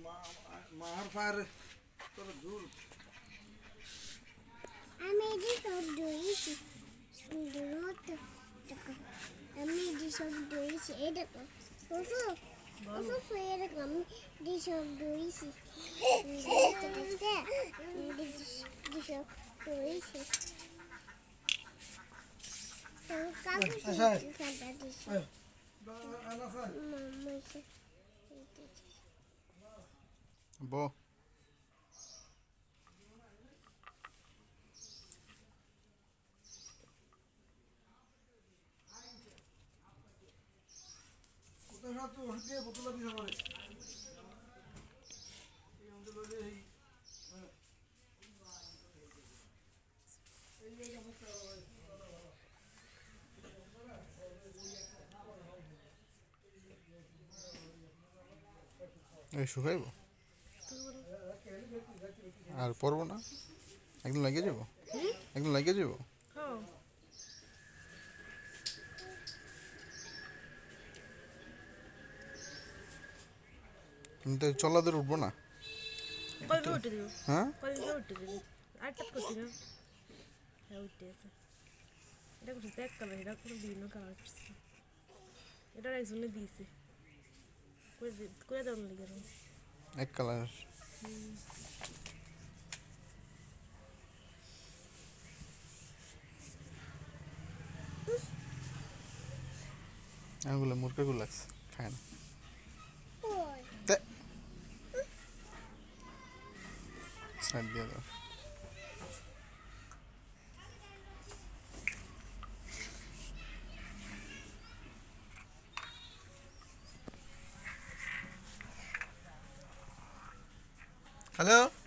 মার ফার তোর দূর আমি এটি সব ধরেছি সুন্দর মতো দেখো আমি এটি সব ধরেছি এই দেখো ফুফু ফুফু এরকম আমি এটি সব ধরেছি এটি সব ধরেছি বো কোথায় তো হচ্ছে বোতল দিতে পারে এই অঞ্চলে এই এই শুকাইব আর পরবো না একদিন লাগিয়ে যাব একদিন লাগিয়ে যাব কিন্তু চলাদের উঠবো না হ্যাঁ এটা করছে এক কালার এটা কোনো বিভিন্ন কালার করছে এটা একজনে দিয়েছে করে দেওয়ার লেগে এক কালার এগুলো মুরগিগুলো লাগছে খায় না সাইড দিয়ে দাও হ্যালো